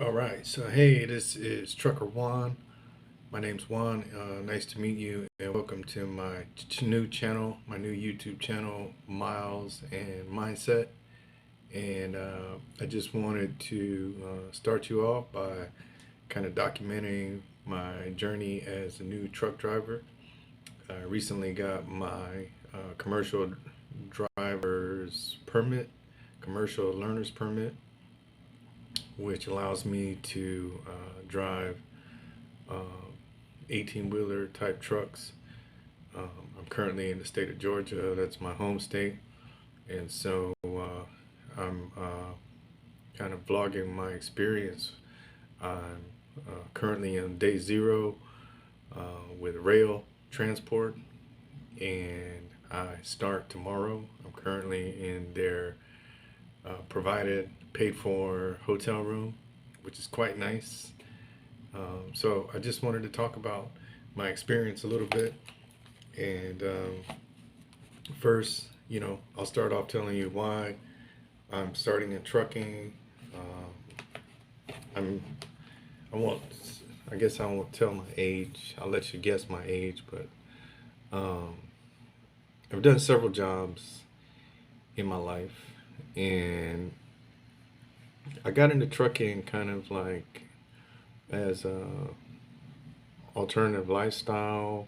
All right, so hey, this is Trucker Juan. My name's Juan. Nice to meet you, and welcome to my new channel, my new YouTube channel, Miles and Mindset. And I just wanted to start you off by kind of documenting my journey as a new truck driver. I recently got my commercial driver's permit, commercial learner's permit, which allows me to drive uh, 18-wheeler type trucks. I'm currently in the state of Georgia. That's my home state. And so I'm kind of vlogging my experience. I'm currently on day zero with Roehl Transport, and I start tomorrow. I'm currently in their provided, paid for hotel room, which is quite nice. So I just wanted to talk about my experience a little bit. And first, I'll start off telling you why I'm starting in trucking. I'm, I won't, I guess I won't tell my age. I'll let you guess my age, but um, I've done several jobs in my life, and I got into trucking kind of like as a alternative lifestyle,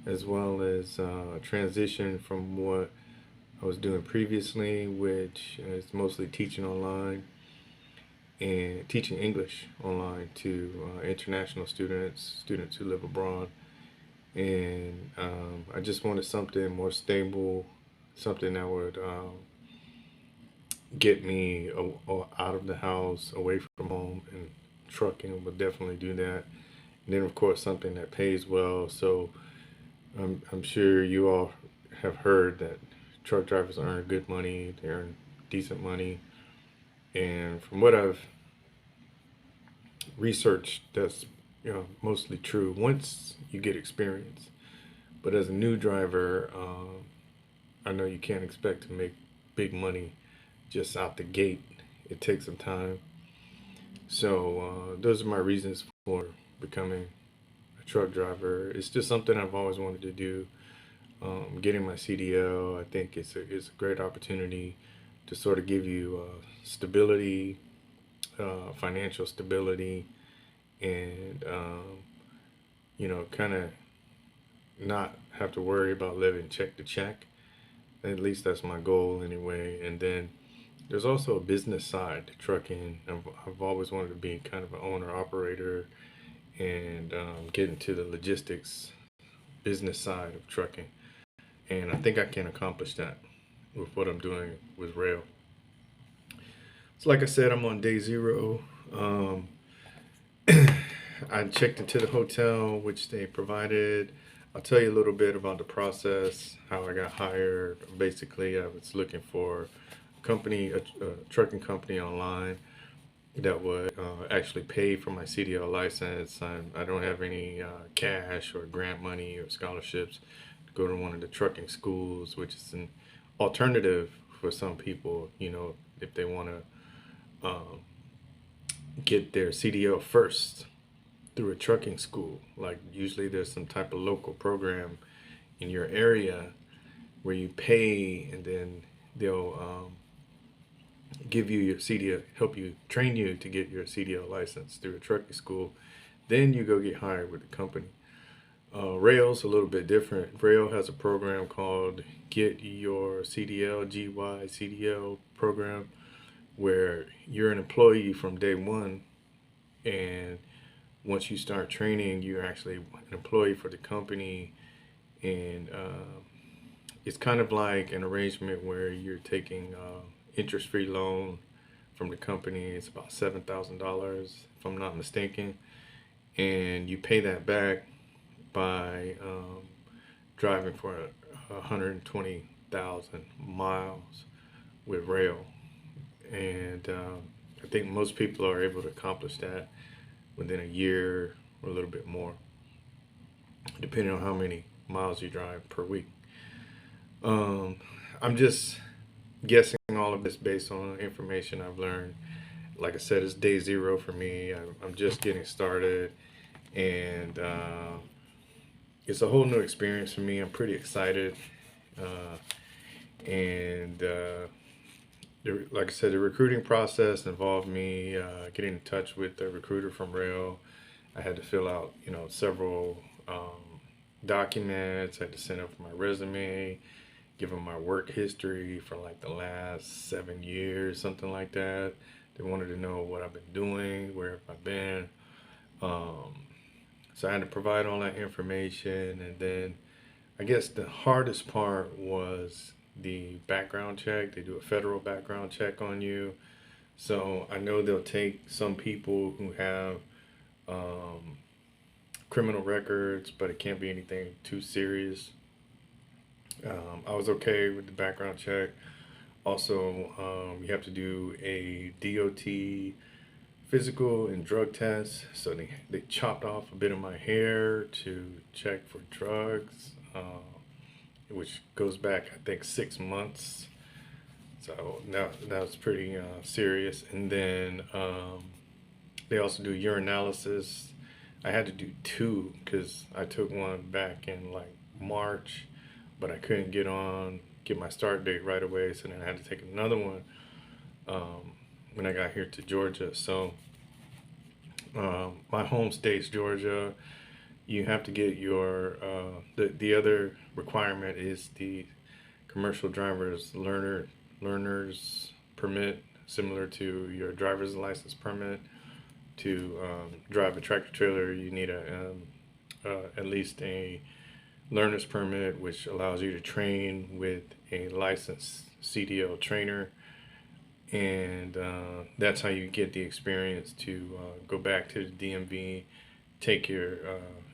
as well as transition from what I was doing previously, which is mostly teaching online and teaching English online to international students who live abroad. And I just wanted something more stable, something that would get me out of the house, away from home, and trucking would definitely do that. And then, of course, something that pays well. So I'm sure you all have heard that truck drivers earn good money, they earn decent money. And from what I've researched, that's mostly true once you get experience. But as a new driver, I know you can't expect to make big money just out the gate. It takes some time. So those are my reasons for becoming a truck driver. It's just something I've always wanted to do. Getting my CDL, I think it's a great opportunity to sort of give you stability, financial stability, and kind of not have to worry about living check to check. At least that's my goal anyway. And then there's also a business side to trucking. I've always wanted to be kind of an owner operator and get into the logistics business side of trucking. And I think I can accomplish that with what I'm doing with Roehl. So, like I said, I'm on day zero. Um, I checked into the hotel, which they provided. I'll tell you a little bit about the process, how I got hired. Basically, I was looking for a trucking company online that would actually pay for my CDL license. I don't have any cash or grant money or scholarships to go to one of the trucking schools, which is an alternative for some people, if they want to get their CDL first through a trucking school. Like usually there's some type of local program in your area where you pay, and then they'll give you your CDL, help you train you to get your CDL license through a trucking school. Then you go get hired with the company. Rail's a little bit different. Rail has a program called Get Your CDL, GY CDL program, where you're an employee from day one, and once you start training, you're actually an employee for the company, and it's kind of like an arrangement where you're taking interest-free loan from the company. It's about $7,000, if I'm not mistaken, and you pay that back by driving for 120,000 miles with Rail. And I think most people are able to accomplish that within a year or a little bit more, depending on how many miles you drive per week. I'm just guessing all of this based on information I've learned like I said, it's day zero for me. I'm just getting started, and it's a whole new experience for me. I'm pretty excited, uh, and like I said, the recruiting process involved me getting in touch with the recruiter from Rail. I had to fill out, several documents. I had to send up my resume, give them my work history for like the last 7 years, something like that. They wanted to know what I've been doing, where have I been. Um, so I had to provide all that information, and then I guess the hardest part was the background check. They do a federal background check on you. So I know they'll take some people who have um, criminal records, but it can't be anything too serious. I was okay with the background check. Also, you have to do a DOT physical and drug test. So they chopped off a bit of my hair to check for drugs, which goes back, I think, 6 months. So that was pretty serious. And then they also do urinalysis. I had to do two because I took one back in like March, but I couldn't get my start date right away. So then I had to take another one when I got here to Georgia. So my home state's Georgia. You have to get your the other requirement is the commercial driver's learner's permit, similar to your driver's license permit. To drive a tractor trailer, you need at least a learner's permit, which allows you to train with a licensed CDL trainer, and that's how you get the experience to go back to the DMV, take your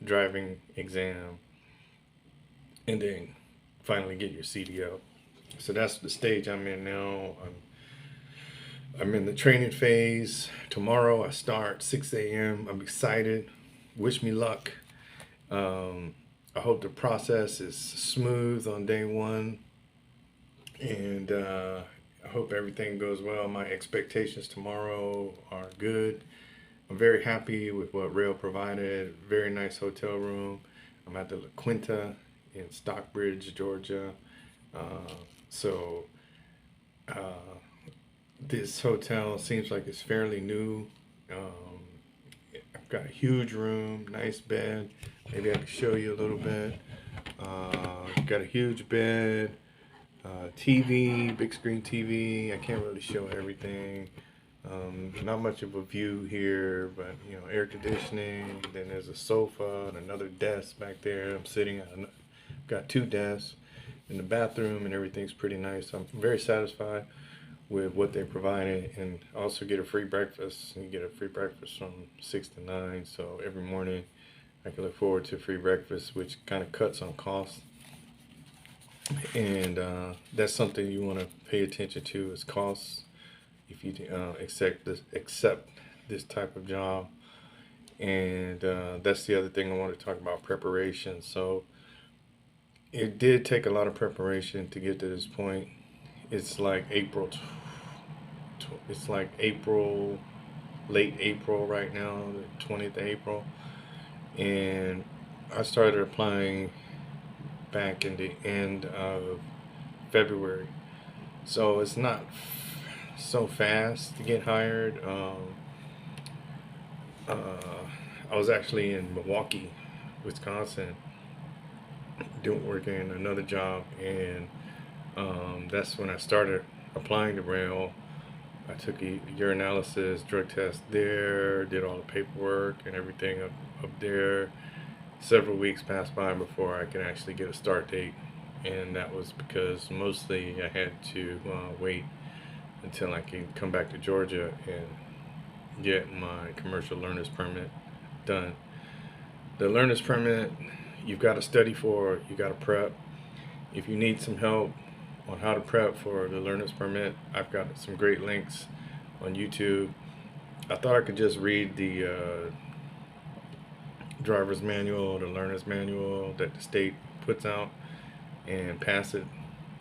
driving exam, and then finally get your CDL. So that's the stage I'm in now. I'm in the training phase. Tomorrow I start 6 a.m. I'm excited. Wish me luck. I hope the process is smooth on day one, and I hope everything goes well. My expectations tomorrow are good. I'm very happy with what Rail provided. Very nice hotel room. I'm at the La Quinta in Stockbridge, Georgia. Uh, so this hotel seems like it's fairly new. Um, I've got a huge room, nice bed. Maybe I can show you a little bit. Got a huge bed, TV, big screen TV. I can't really show everything. Not much of a view here, but air conditioning. Then there's a sofa and another desk back there. I'm sitting at. Got two desks in the bathroom, and everything's pretty nice. I'm very satisfied with what they provided, and also get a free breakfast. You get a free breakfast from 6 to 9. So every morning, I can look forward to free breakfast, which kind of cuts on costs. And that's something you want to pay attention to is costs if you accept this type of job. And that's the other thing I want to talk about, preparation. So it did take a lot of preparation to get to this point. It's like April, late April right now, the 20th of April, and I started applying back in the end of February. So it's not so fast to get hired. I was actually in Milwaukee, Wisconsin, working another job, and that's when I started applying to Rail. I took a urinalysis, drug test there, did all the paperwork and everything up there. Several weeks passed by before I could actually get a start date, and that was because mostly I had to wait until I could come back to Georgia and get my commercial learner's permit done. The learner's permit, you've got to study for, you got to prep. If you need some help on how to prep for the learner's permit, I've got some great links on YouTube. I thought I could just read the driver's manual, the learner's manual that the state puts out and pass it,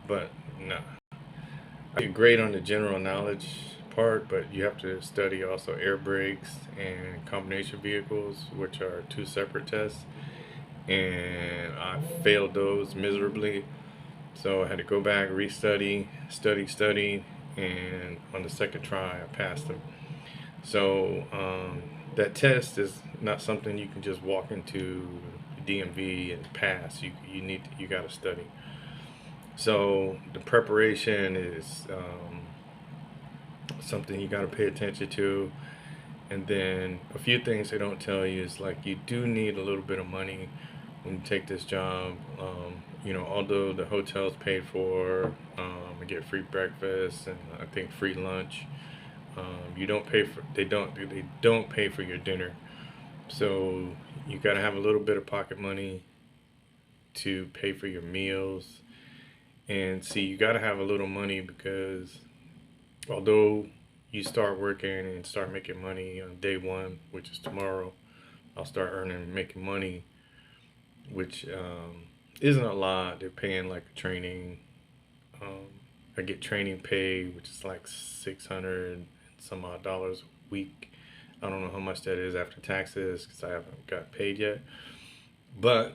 but no. I did great on the general knowledge part, but you have to study also air brakes and combination vehicles, which are two separate tests. And I failed those miserably. So I had to go back, restudy, study, and on the second try, I passed them. So that test is not something you can just walk into DMV and pass. You got to study. So the preparation is something you got to pay attention to. And then a few things they don't tell you is like you do need a little bit of money when you take this job. Although the hotel's paid for, you get free breakfast and I think free lunch. You don't pay for they don't pay for your dinner, so you got to have a little bit of pocket money to pay for your meals. And see, you got to have a little money because although you start working and start making money on day one, which is tomorrow, I'll start earning making money, which isn't a lot. They're paying like training. Um, I get training pay, which is like 600 and some odd dollars a week. I don't know how much that is after taxes because I haven't got paid yet. But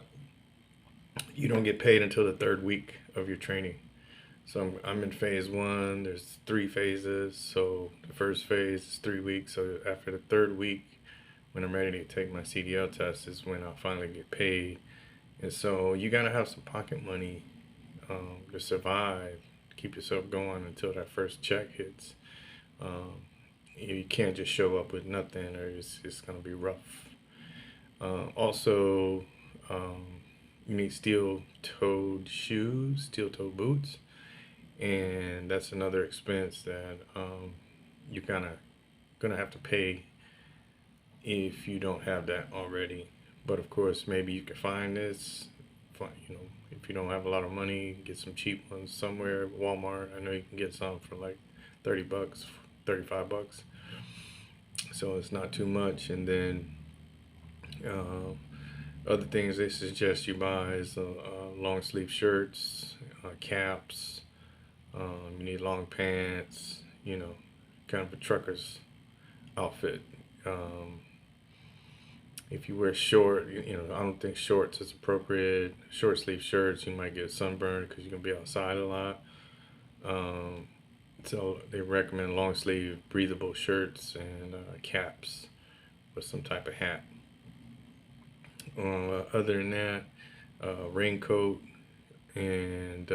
you don't get paid until the third week of your training. So I'm in phase one. There's 3 phases. So the first phase is 3 weeks. So after the third week, when I'm ready to take my CDL test, is when I'll finally get paid. And so you gotta have some pocket money to survive, to keep yourself going until that first check hits. Um, you can't just show up with nothing, or it's gonna be rough. Also, you need steel-toed shoes, steel-toed boots, and that's another expense that you're kind of gonna have to pay if you don't have that already. But of course, maybe you can find this. If you don't have a lot of money, get some cheap ones somewhere. Walmart, I know you can get some for like $30, $35. So it's not too much. And then other things they suggest you buy is long sleeve shirts, caps. You need long pants. Kind of a trucker's outfit. Um, if you wear short, I don't think shorts is appropriate. Short sleeve shirts, you might get sunburned because you're gonna be outside a lot. Um, so they recommend long sleeve breathable shirts and caps with some type of hat. Other than that, raincoat, and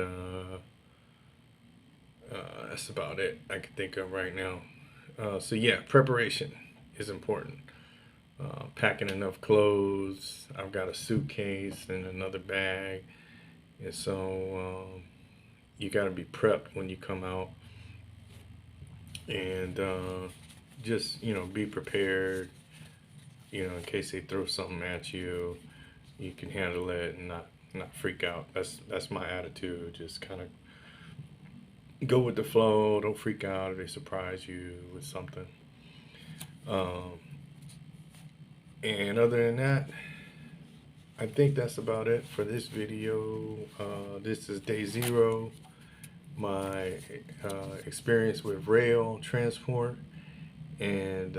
that's about it I can think of right now. So yeah, preparation is important. Packing enough clothes. I've got a suitcase and another bag, and so you got to be prepped when you come out, and just be prepared. In case they throw something at you, you can handle it and not freak out. That's my attitude. Just kind of go with the flow. Don't freak out if they surprise you with something. Um, and other than that, I think that's about it for this video. This is day 0, my experience with Roehl Transport, and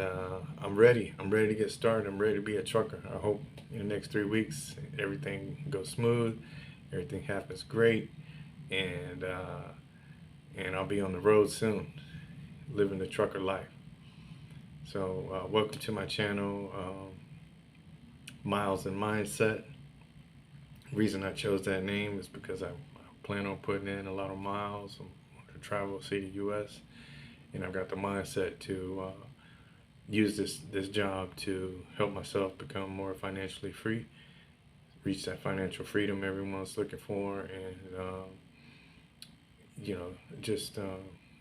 I'm ready. I'm ready to get started. I'm ready to be a trucker. I hope in the next 3 weeks everything goes smooth, everything happens great, and I'll be on the road soon, living the trucker life. So welcome to my channel, Miles and Mindset. The reason I chose that name is because I plan on putting in a lot of miles to travel, see the U.S., and I've got the mindset to use this job to help myself become more financially free, reach that financial freedom everyone's looking for, and just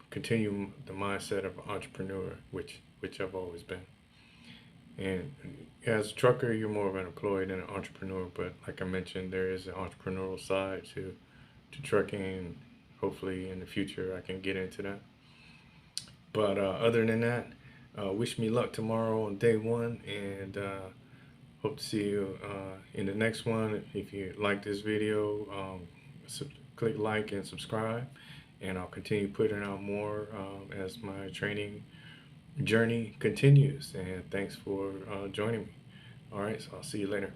continue the mindset of an entrepreneur, which I've always been. And as a trucker, you're more of an employee than an entrepreneur. But like I mentioned, there is an entrepreneurial side to trucking. And hopefully, in the future, I can get into that. But other than that, wish me luck tomorrow on day 1, and hope to see you in the next one. If you like this video, click like and subscribe, and I'll continue putting out more as my training journey continues. And thanks for joining me. All right, so I'll see you later.